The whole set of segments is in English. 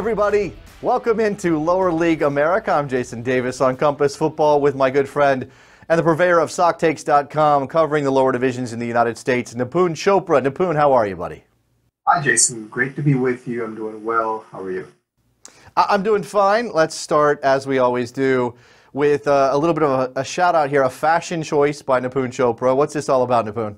everybody. Welcome into Lower League America. I'm Jason Davis on Compass Football with my good friend and the purveyor of SockTakes.com, covering the lower divisions in the United States, Nipun Chopra. Nipun, how are you, buddy? Hi, Jason. Great to be with you. I'm doing well. How are you? I'm doing fine. Let's start, as we always do, with a little bit of a shout-out here, a fashion choice by Nipun Chopra. What's this all about, Nipun?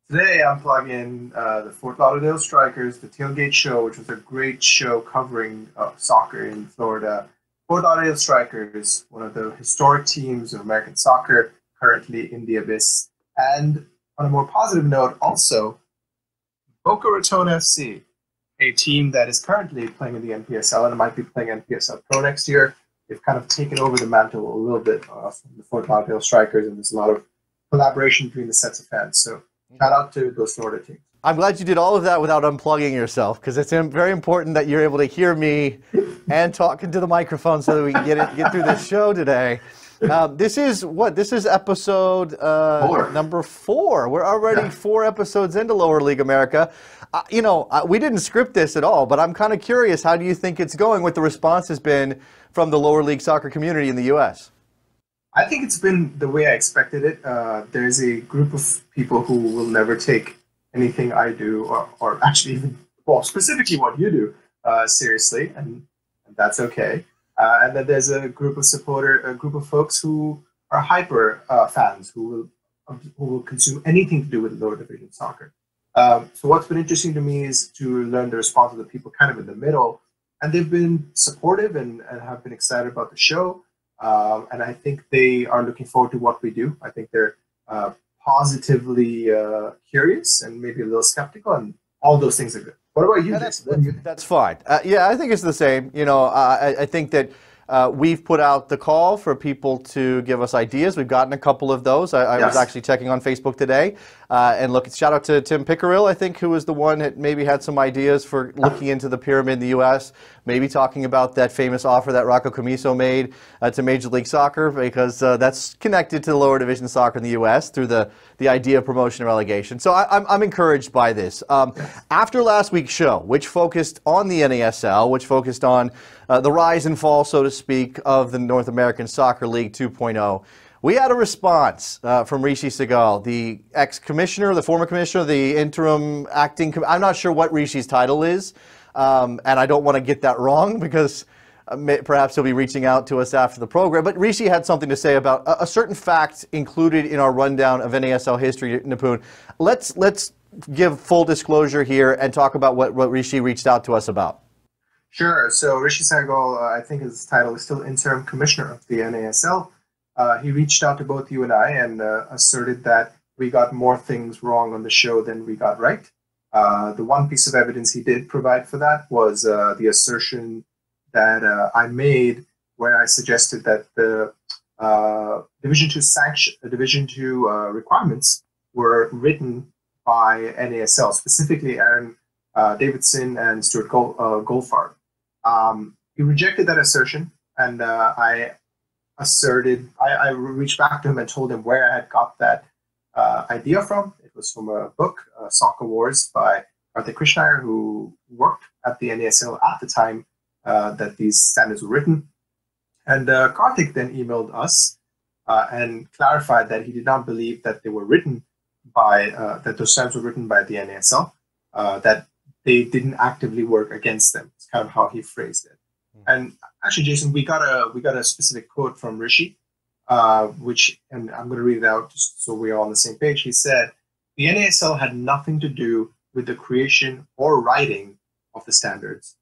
Today, I'm plugging the Fort Lauderdale Strikers, the Tailgate Show, which was a great show covering soccer in Florida. Fort Lauderdale Strikers, one of the historic teams of American soccer, currently in the abyss. And on a more positive note, also, Boca Raton FC, a team that is currently playing in the NPSL and might be playing NPSL Pro next year. They've kind of taken over the mantle a little bit from the Fort Lauderdale Strikers, and there's a lot of collaboration between the sets of fans. So shout out to those Florida teams. I'm glad you did all of that without unplugging yourself, because it's very important that you're able to hear me and talk into the microphone so that we can get through this show today. This is episode number 4. We're already 4 episodes into Lower League America. We didn't script this at all, but I'm kind of curious, how do you think it's going, what the response has been from the lower league soccer community in the U.S.? I think it's been the way I expected it. There's a group of people who will never take anything I do, or actually even, well, specifically what you do, seriously, and that's okay. And then there's a group of folks who are hyper fans who will consume anything to do with lower division soccer. So what's been interesting to me is to learn the response of the people kind of in the middle, and they've been supportive and have been excited about the show. And I think they are looking forward to what we do. I think they're positively curious and maybe a little skeptical, and all those things are good. What about you? That's fine. Yeah, I think it's the same. I think that we've put out the call for people to give us ideas. We've gotten a couple of those. I was actually checking on Facebook today. And look, shout out to Tim Pickerill, I think, who was the one that maybe had some ideas for looking into the pyramid in the U.S., maybe talking about that famous offer that Rocco Commisso made to Major League Soccer, because that's connected to the lower division soccer in the U.S. through the idea of promotion and relegation. So I'm encouraged by this. After last week's show, which focused on the NASL, which focused on the rise and fall, so to speak, of the North American Soccer League 2.0, we had a response from Rishi Sehgal, the ex-commissioner, the former commissioner, the interim acting. I'm not sure what Rishi's title is, and I don't want to get that wrong, because perhaps he'll be reaching out to us after the program. But Rishi had something to say about a certain fact included in our rundown of NASL history, Nipun. Let's give full disclosure here and talk about what Rishi reached out to us about. Sure. So Rishi Sehgal, I think his title is still interim commissioner of the NASL. He reached out to both you and I and asserted that we got more things wrong on the show than we got right. The one piece of evidence he did provide for that was the assertion that I made, where I suggested that the Division Two requirements were written by NASL, specifically Aaron Davidson and Stuart Goldfarb. He rejected that assertion, and I reached back to him and told him where I had got that idea from. It was from a book, Soccer Wars, by Karthik Krishnaiyer, who worked at the NASL at the time that these standards were written. And Karthik then emailed us and clarified that he did not believe that they were written by, that those standards were written by the NASL, that they didn't actively work against them. It's kind of how he phrased it. And actually, Jason, we got a specific quote from Rishi, which, and I'm going to read it out just so we're all on the same page. He said, "The NASL had nothing to do with the creation or writing of the standards.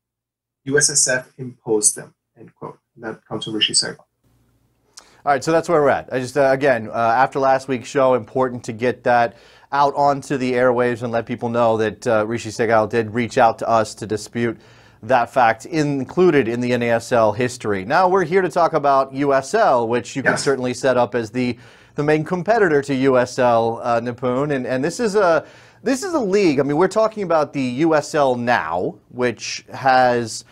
USSF imposed them." End quote. And that comes from Rishi Sehgal. All right, so that's where we're at. I just, again, after last week's show, important to get that out onto the airwaves and let people know that Rishi Sehgal did reach out to us to dispute that fact included in the NASL history. Now we're here to talk about USL, which you can certainly set up as the main competitor to USL, Nipun, and this is a league. I mean, we're talking about the USL now, which has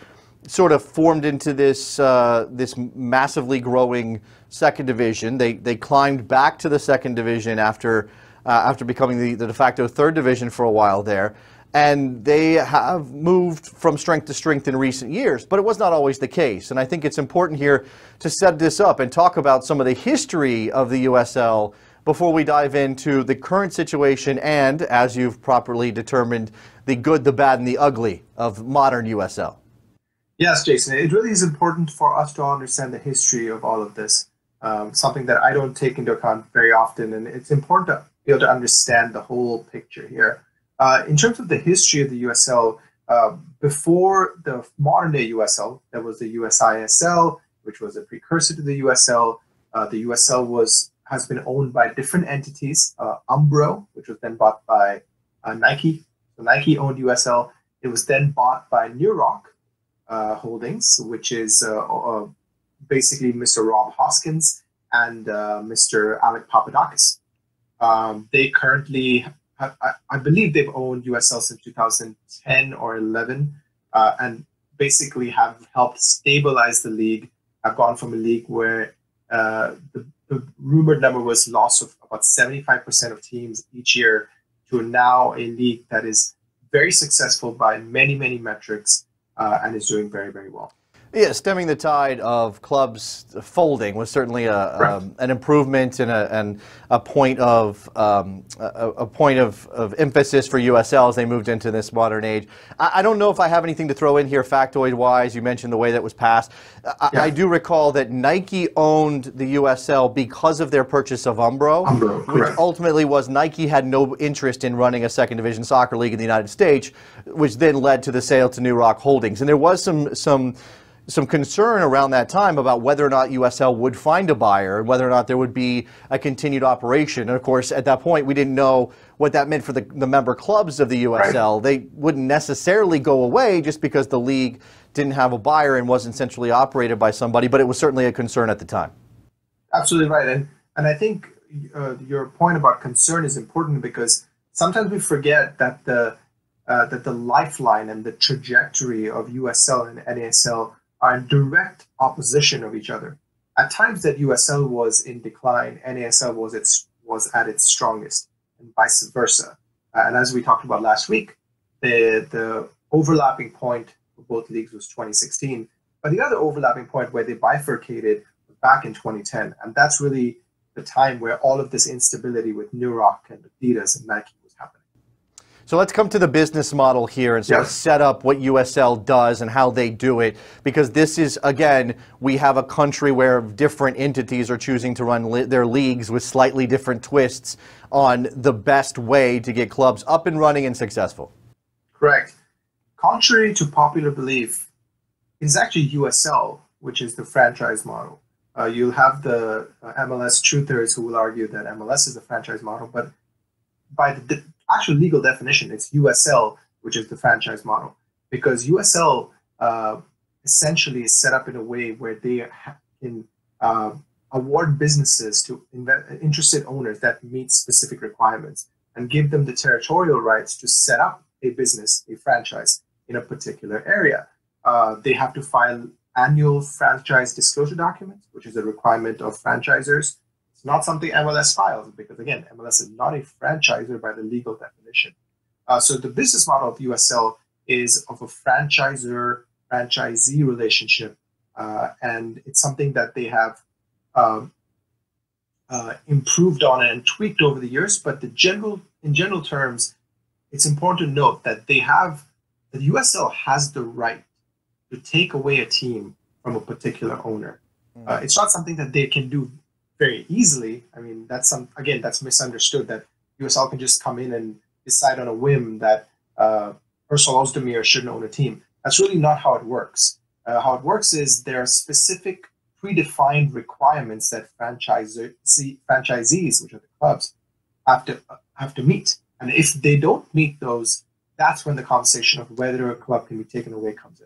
sort of formed into this this massively growing second division. They climbed back to the second division after becoming the de facto third division for a while there. And they have moved from strength to strength in recent years, but it was not always the case. And I think it's important here to set this up and talk about some of the history of the USL before we dive into the current situation and, as you've properly determined, the good, the bad, and the ugly of modern USL. Yes, Jason, it really is important for us to understand the history of all of this, something that I don't take into account very often. And it's important to be able to understand the whole picture here. In terms of the history of the USL, before the modern day USL, there was the USISL, which was a precursor to the USL. The USL has been owned by different entities. Umbro, which was then bought by Nike. So Nike owned USL. It was then bought by New Rock Holdings, which is basically Mr. Rob Hoskins and Mr. Alec Papadakis. They currently I believe they've owned USL since 2010 or 11, and basically have helped stabilize the league. Have gone from a league where the rumored number was loss of about 75% of teams each year to now a league that is very successful by many, many metrics and is doing very, very well. Yeah, stemming the tide of clubs folding was certainly an improvement and a point of emphasis for USL as they moved into this modern age. I don't know if I have anything to throw in here factoid-wise. You mentioned the way that was passed. I do recall that Nike owned the USL because of their purchase of Umbro, which ultimately was Nike had no interest in running a second division soccer league in the United States, which then led to the sale to New Rock Holdings. And there was some concern around that time about whether or not USL would find a buyer and whether or not there would be a continued operation. And of course, at that point, we didn't know what that meant for the member clubs of the USL. Right. They wouldn't necessarily go away just because the league didn't have a buyer and wasn't centrally operated by somebody, but it was certainly a concern at the time. Absolutely right. And I think your point about concern is important because sometimes we forget that the lifeline and the trajectory of USL and NASL are in direct opposition of each other. At times that USL was in decline, NASL was at its strongest, and vice versa. And as we talked about last week, the overlapping point for both leagues was 2016. But the other overlapping point where they bifurcated was back in 2010. And that's really the time where all of this instability with New Rock and Adidas and Nike was happening. So let's come to the business model here and sort of set up what USL does and how they do it, because this is, again, we have a country where different entities are choosing to run their leagues with slightly different twists on the best way to get clubs up and running and successful. Correct. Contrary to popular belief, it's actually USL, which is the franchise model. You'll have the MLS truthers who will argue that MLS is the franchise model, but by the actual legal definition, it's USL, which is the franchise model, because USL essentially is set up in a way where they can award businesses to interested owners that meet specific requirements and give them the territorial rights to set up a business, a franchise in a particular area. They have to file annual franchise disclosure documents, which is a requirement of franchisors. Not something MLS files because, again, MLS is not a franchisor by the legal definition. So the business model of USL is of a franchisor-franchisee relationship, and it's something that they have improved on and tweaked over the years. But in general terms, it's important to note that the USL has the right to take away a team from a particular owner. It's not something that they can do very easily. I mean, that's misunderstood, that USL can just come in and decide on a whim that Ursula Ozdemir shouldn't own a team. That's really not how it works. How it works is there are specific predefined requirements that franchisees, which are the clubs, have to meet. And if they don't meet those, that's when the conversation of whether a club can be taken away comes in.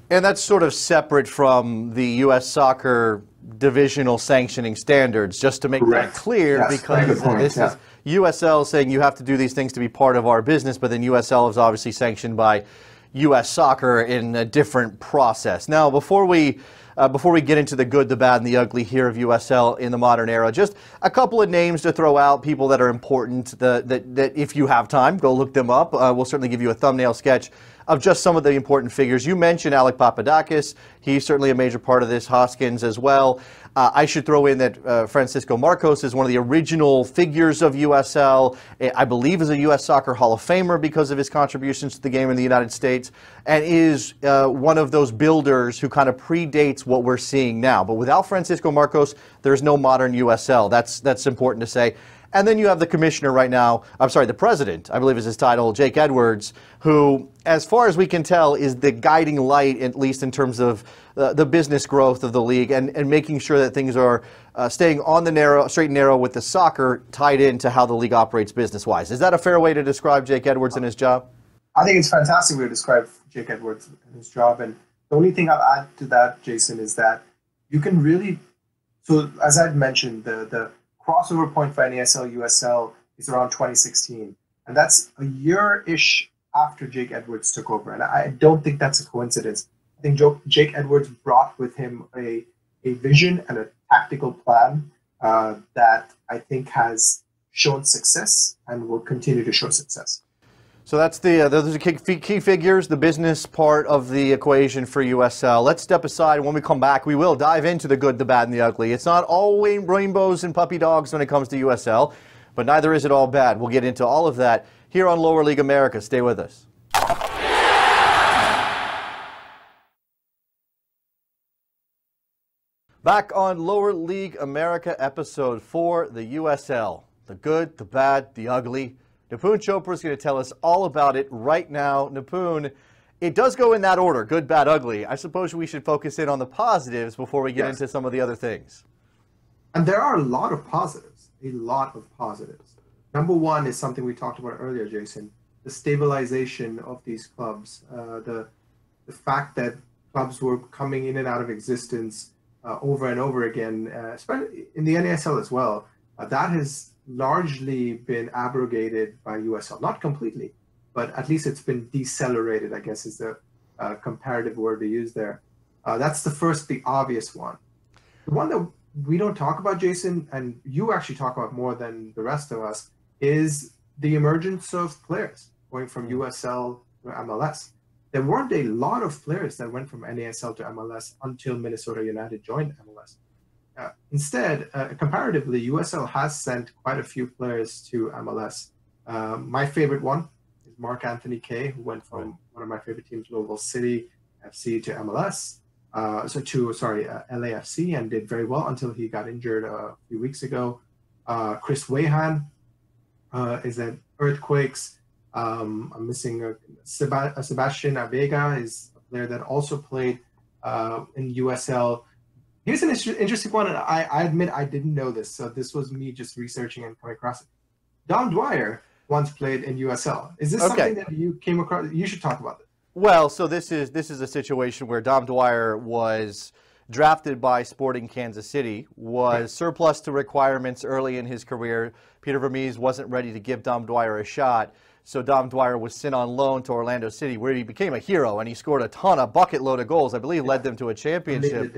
And that's sort of separate from the U.S. soccer divisional sanctioning standards, just to make that clear, because this is USL saying you have to do these things to be part of our business, but then USL is obviously sanctioned by U.S. soccer in a different process. Now, before we get into the good, the bad, and the ugly here of USL in the modern era, just a couple of names to throw out, people that are important, that if you have time, go look them up. We'll certainly give you a thumbnail sketch of just some of the important figures. You mentioned Alec Papadakis. He's certainly a major part of this. Hoskins as well. I should throw in that Francisco Marcos is one of the original figures of USL. I believe is a U.S. Soccer Hall of Famer because of his contributions to the game in the United States, and is one of those builders who kind of predates what we're seeing now. But without Francisco Marcos, there's no modern USL. That's important to say. And then you have the commissioner right now, I'm sorry, the president, I believe is his title, Jake Edwards, who, as far as we can tell, is the guiding light, at least in terms of the business growth of the league and making sure that things are staying on the straight and narrow with the soccer tied into how the league operates business-wise. Is that a fair way to describe Jake Edwards and his job? I think it's a fantastic way to describe Jake Edwards and his job. And the only thing I'll add to that, Jason, is that you can really, so as I'd mentioned, the crossover point for NASL USL is around 2016, and that's a year-ish after Jake Edwards took over. And I don't think that's a coincidence. I think Jake Edwards brought with him a vision and a tactical plan that I think has shown success and will continue to show success. So that's those are key figures, the business part of the equation for USL. Let's step aside. When we come back, we will dive into the good, the bad, and the ugly. It's not all rainbows and puppy dogs when it comes to USL, but neither is it all bad. We'll get into all of that here on Lower League America. Stay with us. Back on Lower League America, episode 4, the USL. The good, the bad, the ugly. Nipun Chopra is going to tell us all about it right now. Nipun, it does go in that order, good, bad, ugly. I suppose we should focus in on the positives before we get into some of the other things. And there are a lot of positives, Number one is something we talked about earlier, Jason, the stabilization of these clubs, the fact that clubs were coming in and out of existence over and over again, especially in the NASL as well. That has largely been abrogated by USL, not completely, but at least it's been decelerated, I guess is the comparative word to use there. That's the obvious one. The one that we don't talk about, Jason, and you actually talk about more than the rest of us, is the emergence of players going from USL to MLS. There weren't a lot of players that went from NASL to MLS until Minnesota United joined MLS. Instead, comparatively, USL has sent quite a few players to MLS. My favorite one is Mark Anthony Kaye, who went from one of my favorite teams, Louisville City FC, to MLS. LAFC, and did very well until he got injured a few weeks ago. Chris Wehan is at Earthquakes. I'm missing Sebastian Abega is a player that also played in USL. Here's an interesting one, and I admit I didn't know this, so this was me just researching and coming across it. Dom Dwyer once played in USL. Is this something that you came across? You should talk about it. Well, so this is a situation where Dom Dwyer was drafted by Sporting Kansas City, was surplus to requirements early in his career. Peter Vermees wasn't ready to give Dom Dwyer a shot, so Dom Dwyer was sent on loan to Orlando City, where he became a hero, and he scored a bucket load of goals. I believe led them to a championship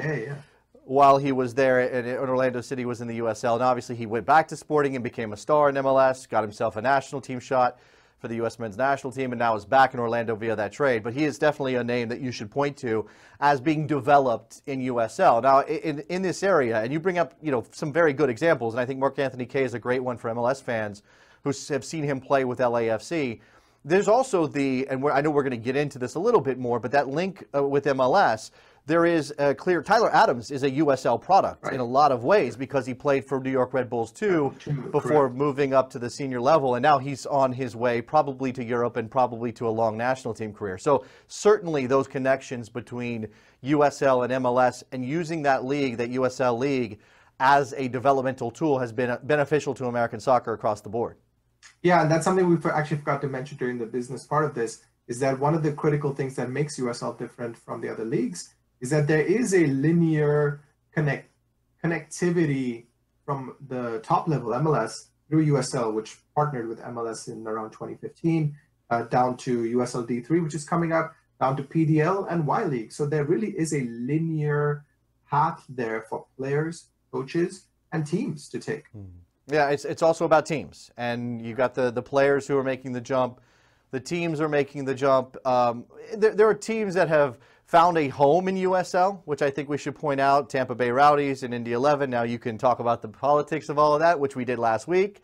while he was there, and Orlando City was in the USL. And obviously he went back to Sporting and became a star in MLS, got himself a national team shot for the U.S. men's national team, and now is back in Orlando via that trade. But he is definitely a name that you should point to as being developed in USL. Now, in this area, and you bring up some very good examples, and I think Mark Anthony Kaye is a great one for MLS fans who have seen him play with LAFC. There's also and I know we're going to get into this a little bit more, but that link with MLS, there is a clear. Tyler Adams is a USL product in a lot of ways because he played for New York Red Bulls too before moving up to the senior level, and now he's on his way probably to Europe and probably to a long national team career. So certainly those connections between USL and MLS and using that league, that USL league, as a developmental tool has been beneficial to American soccer across the board. Yeah, and that's something we actually forgot to mention during the business part of this, is that one of the critical things that makes USL different from the other leagues is that there is a linear connectivity from the top level MLS through USL, which partnered with MLS in around 2015, down to USL D3, which is coming up. down to PDL and Y League. So there really is a linear path there for players, coaches, and teams to take. Yeah, it's also about teams, and you got the players who are making the jump, the teams are making the jump. There are teams that have found a home in USL, which I think we should point out. Tampa Bay Rowdies and Indy 11. Now you can talk about the politics of all of that, which we did last week.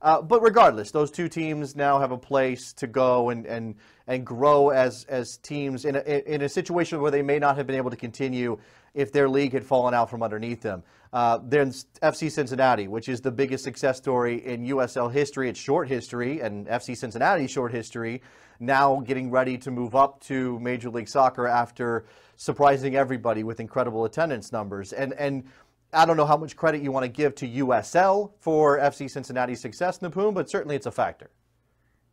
But regardless, those two teams now have a place to go and grow as teams in a situation where they may not have been able to continue if their league had fallen out from underneath them. There's FC Cincinnati, which is the biggest success story in USL history. It's short history, and FC Cincinnati's short history, now getting ready to move up to Major League Soccer after surprising everybody with incredible attendance numbers. And I don't know how much credit you want to give to USL for FC Cincinnati's success, Nipun, but certainly it's a factor.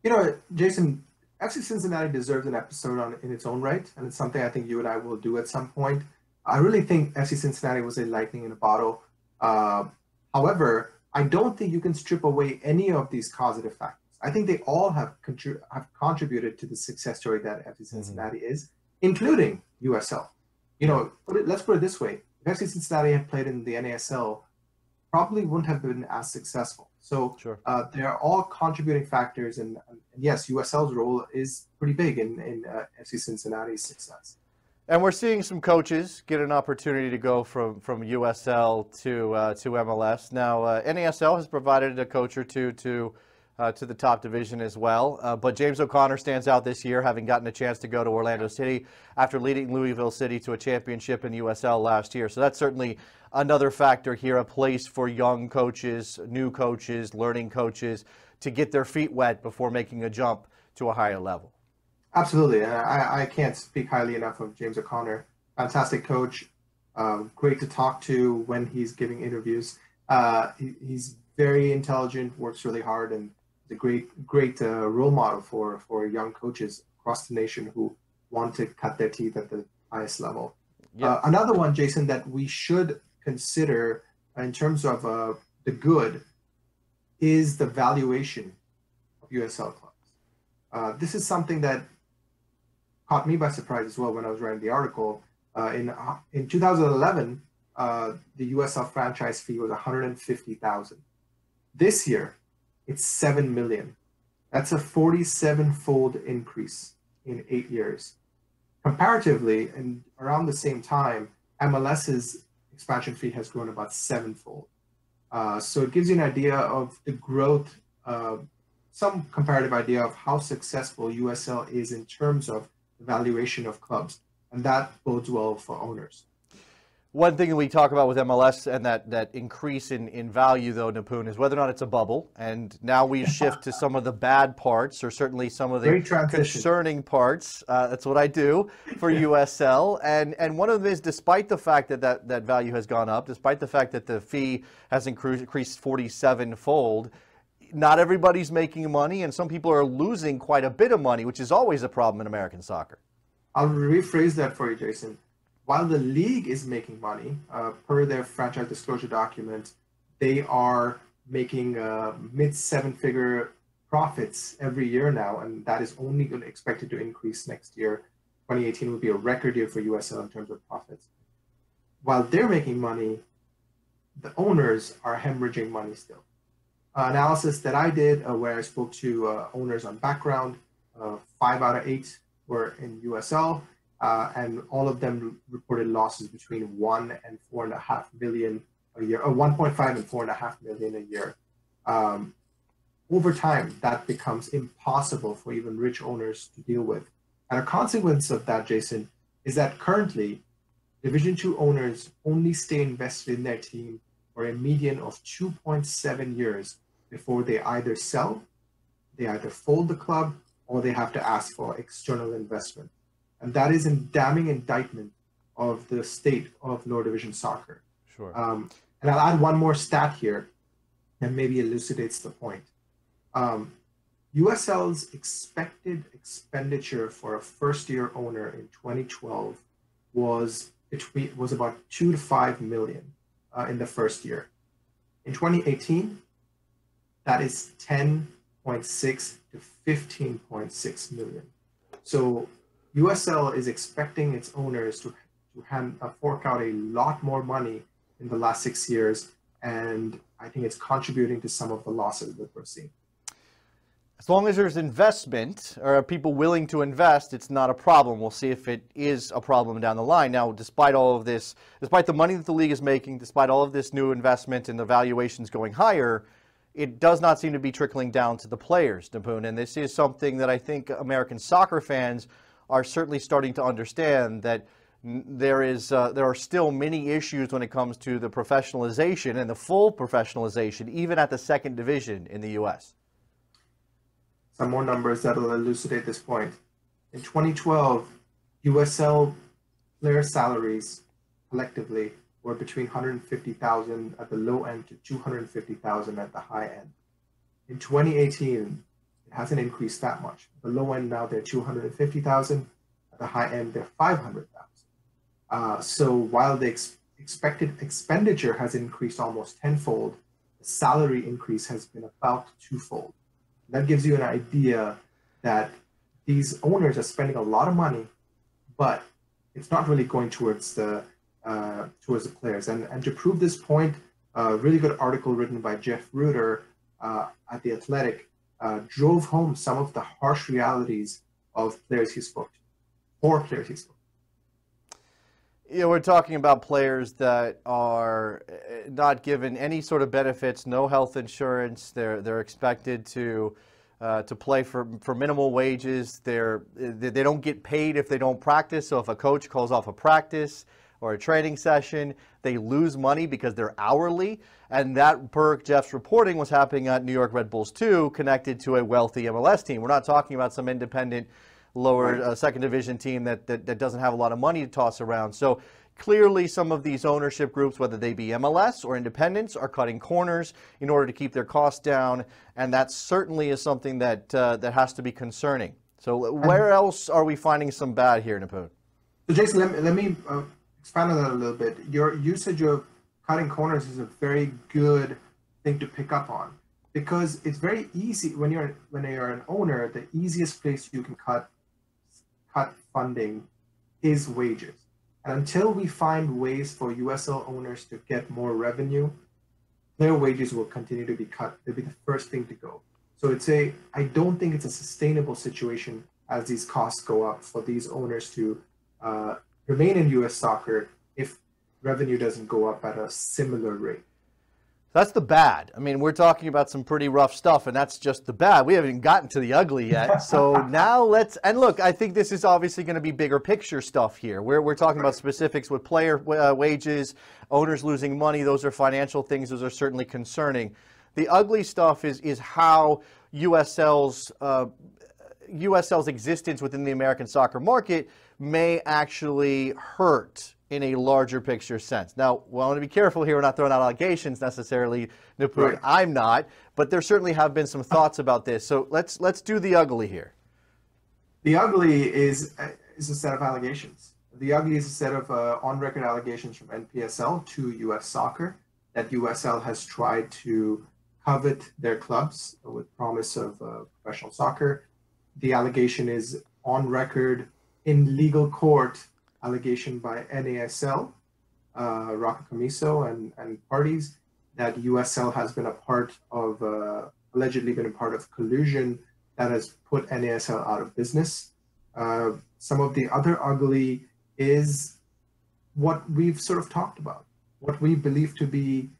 You know, Jason, FC Cincinnati deserves an episode in its own right, and it's something I think you and I will do at some point. I really think FC Cincinnati was a lightning in a bottle. However, I don't think you can strip away any of these causative factors. I think they all have contributed to the success story that FC Cincinnati is, including USL. You know, let's put it this way. If FC Cincinnati had played in the NASL, probably wouldn't have been as successful. So Sure. They are all contributing factors. And yes, USL's role is pretty big in FC Cincinnati's success. And we're seeing some coaches get an opportunity to go from USL to MLS. Now, NASL has provided a coach or two to the top division as well. But James O'Connor stands out this year, having gotten a chance to go to Orlando City after leading Louisville City to a championship in USL last year. So that's certainly another factor here, a place for young coaches, new coaches, learning coaches to get their feet wet before making a jump to a higher level. Absolutely. And I can't speak highly enough of James O'Connor. Fantastic coach. Great to talk to when he's giving interviews. He's very intelligent, works really hard, and is a great role model for young coaches across the nation who want to cut their teeth at the highest level. Yep. Another one, Jason, that we should consider in terms of the good is the valuation of USL clubs. This is something that caught me by surprise as well when I was writing the article. In 2011, the USL franchise fee was $150,000. This year, it's $7 million. That's a 47-fold increase in 8 years. Comparatively, and around the same time, MLS's expansion fee has grown about 7-fold. So it gives you an idea of the growth, some comparative idea of how successful USL is in terms of the valuation of clubs, and that bodes well for owners. One thing that we talk about with MLS and that increase in value, though, Nipun, is whether or not it's a bubble. And now we shift to some of the bad parts, or certainly some of the concerning parts. That's what I do for USL. And one of them is, despite the fact that value has gone up, despite the fact that the fee has increased 47-fold, not everybody's making money, and some people are losing quite a bit of money, which is always a problem in American soccer. I'll rephrase that for you, Jason. While the league is making money, per their franchise disclosure document, they are making mid-7-figure profits every year now, and that is only expected to increase next year. 2018 will be a record year for USL in terms of profits. While they're making money, the owners are hemorrhaging money still. Analysis that I did where I spoke to owners on background, 5 out of 8 were in USL. And all of them reported losses between 1 and 4.5 million a year, or 1.5 and 4.5 million a year. Over time, that becomes impossible for even rich owners to deal with. And a consequence of that, Jason, is that currently Division II owners only stay invested in their team for a median of 2.7 years before they either sell, they either fold the club, or they have to ask for external investment. And that is a damning indictment of the state of lower division soccer. Sure. And I'll add one more stat here that maybe elucidates the point. USL's expected expenditure for a first-year owner in 2012 was about 2 to 5 million in the first year. In 2018, that is 10.6 to 15.6 million. So USL is expecting its owners to fork out a lot more money in the last 6 years, and I think it's contributing to some of the losses that we're seeing. As long as there's investment or people willing to invest, it's not a problem. We'll see if it is a problem down the line. Now, despite all of this, despite the money that the league is making, despite all of this new investment and the valuations going higher, it does not seem to be trickling down to the players, Nipun. And this is something that I think American soccer fans are certainly starting to understand, that there are still many issues when it comes to the professionalization and the full professionalization, even at the second division in the U.S. Some more numbers that will elucidate this point. In 2012, USL player salaries collectively were between 150,000 at the low end to 250,000 at the high end. In 2018, it hasn't increased that much. At the low end now they're 250,000. At the high end they're 500,000. So while the expected expenditure has increased almost tenfold, the salary increase has been about twofold. That gives you an idea that these owners are spending a lot of money, but it's not really going towards the players. And to prove this point, a really good article written by Jeff Reuter at The Athletic drove home some of the harsh realities of players he spoke to. 4 players he spoke to. Yeah, we're talking about players that are not given any sort of benefits, no health insurance. They're expected to play for minimal wages. They don't get paid if they don't practice. So if a coach calls off a practice or a training session, they lose money because they're hourly. And that, per Jeff's reporting, was happening at New York Red Bulls too, connected to a wealthy MLS team. We're not talking about some independent lower second division team that doesn't have a lot of money to toss around. So clearly some of these ownership groups, whether they be MLS or independents, are cutting corners in order to keep their costs down, and that certainly is something that has to be concerning. So where else are we finding some bad here, Nipun? So Jason, let me expand on that a little bit. Your usage of cutting corners is a very good thing to pick up on, because it's very easy when you're an owner. The easiest place you can cut funding is wages. And until we find ways for USL owners to get more revenue, their wages will continue to be cut. They'll be the first thing to go. So I don't think it's a sustainable situation as these costs go up for these owners to remain in US soccer if revenue doesn't go up at a similar rate. That's the bad. I mean, we're talking about some pretty rough stuff, and that's just the bad. We haven't even gotten to the ugly yet. So now and look, I think this is obviously going to be bigger picture stuff here. We're talking about specifics with player wages, owners losing money. Those are financial things. Those are certainly concerning. The ugly stuff is how USL's existence within the American soccer market may actually hurt in a larger picture sense. Now, I want to be careful here. We're not throwing out allegations necessarily, Nipun. Right. I'm not, but there certainly have been some thoughts about this. So let's do the ugly here. The ugly is a set of allegations. The ugly is a set of on-record allegations from NPSL to US Soccer that USL has tried to covet their clubs with promise of professional soccer. The allegation is on record in legal court. Allegation by NASL, Rocco Camiso and parties, that USL has been a part of, allegedly been a part of collusion that has put NASL out of business. Some of the other ugly is what we've sort of talked about, what we believe to be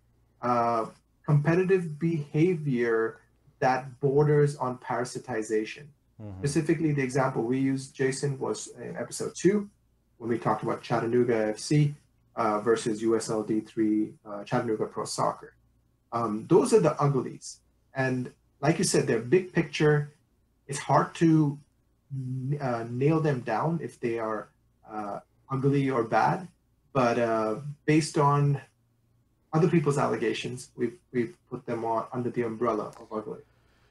competitive behavior that borders on parasitization. Mm-hmm. Specifically, the example we used, Jason, was in episode 2, when we talked about Chattanooga FC versus USL D3 Chattanooga Pro Soccer. Those are the uglies. And like you said, they're big picture. It's hard to nail them down if they are ugly or bad. But based on other people's allegations, we've put them under the umbrella of ugly.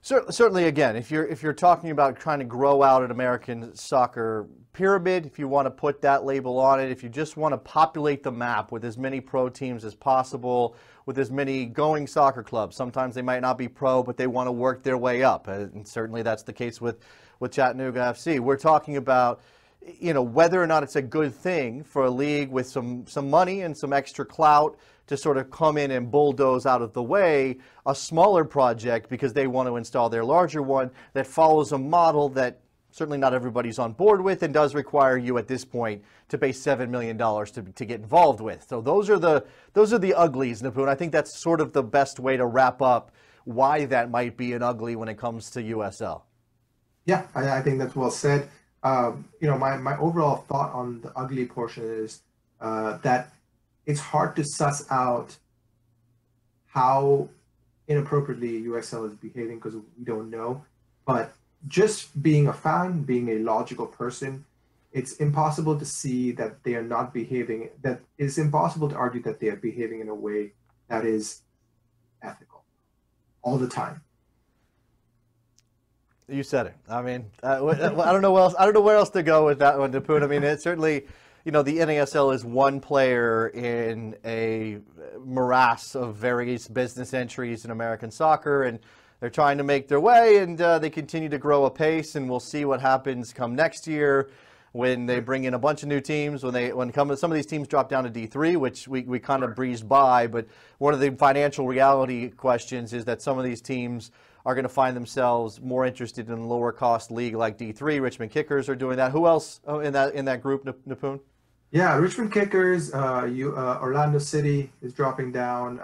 Certainly, again, if you're talking about trying to grow out an American soccer pyramid, if you want to put that label on it, if you just want to populate the map with as many pro teams as possible, with as many going soccer clubs, sometimes they might not be pro, but they want to work their way up, and certainly that's the case with Chattanooga FC. We're talking about, you know, whether or not it's a good thing for a league with some money and some extra clout to sort of come in and bulldoze out of the way a smaller project because they want to install their larger one that follows a model that certainly not everybody's on board with and does require you at this point to pay $7 million to get involved with. So those are the uglies, Nipun. I think that's sort of the best way to wrap up why that might be an ugly when it comes to USL. Yeah, I think that's well said. You know, my overall thought on the ugly portion is that it's hard to suss out how inappropriately USL is behaving because we don't know. But just being a fan, being a logical person, it's impossible to see that they are not behaving, that it's impossible to argue that they are behaving in a way that is ethical all the time. You said it. I mean, I don't know else. I don't know where else to go with that one, Nipun. I mean, it's certainly, you know, the NASL is one player in a morass of various business entries in American soccer, and they're trying to make their way, and they continue to grow apace. And we'll see what happens come next year when they bring in a bunch of new teams. Some of these teams drop down to D3, which we kind of breezed by. But one of the financial reality questions is that some of these teams are going to find themselves more interested in a lower cost league like D3. Richmond Kickers are doing that. Who else in that group, Nipun? Yeah, Richmond Kickers, Orlando City is dropping down.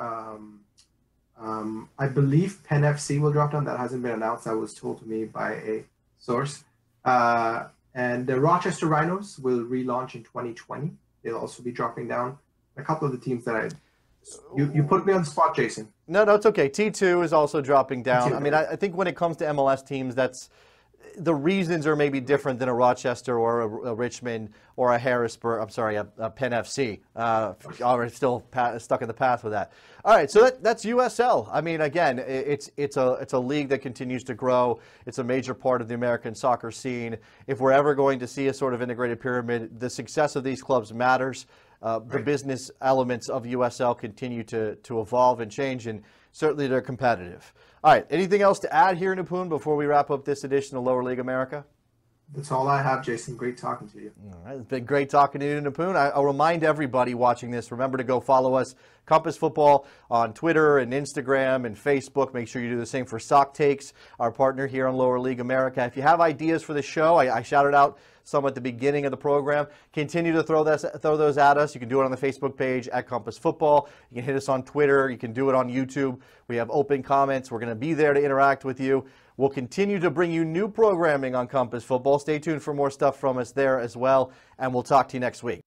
I believe Penn FC will drop down. That hasn't been announced. That was told to me by a source. And the Rochester Rhinos will relaunch in 2020. They'll also be dropping down. A couple of the teams that you put me on the spot, Jason. No, it's okay. T2 is also dropping down. I mean, I think when it comes to MLS teams, the reasons are maybe different than a Rochester or a Richmond or a Harrisburg. I'm sorry, a Penn FC. Already still stuck in the past with that. All right, so that's USL. I mean, again, it's a league that continues to grow. It's a major part of the American soccer scene. If we're ever going to see a sort of integrated pyramid, the success of these clubs matters. The business elements of USL continue to evolve and change, and certainly they're competitive. All right, anything else to add here, Nipun, before we wrap up this edition of Lower League America? That's all I have, Jason. Great talking to you. All right, it's been great talking to you, Nipun. I'll remind everybody watching this, remember to go follow us, Compass Football, on Twitter and Instagram and Facebook. Make sure you do the same for Sock Takes, our partner here on Lower League America. If you have ideas for the show, I shouted out some at the beginning of the program. Continue to throw those at us. You can do it on the Facebook page at Compass Football. You can hit us on Twitter. You can do it on YouTube. We have open comments. We're going to be there to interact with you. We'll continue to bring you new programming on Compass Football. Stay tuned for more stuff from us there as well, and we'll talk to you next week.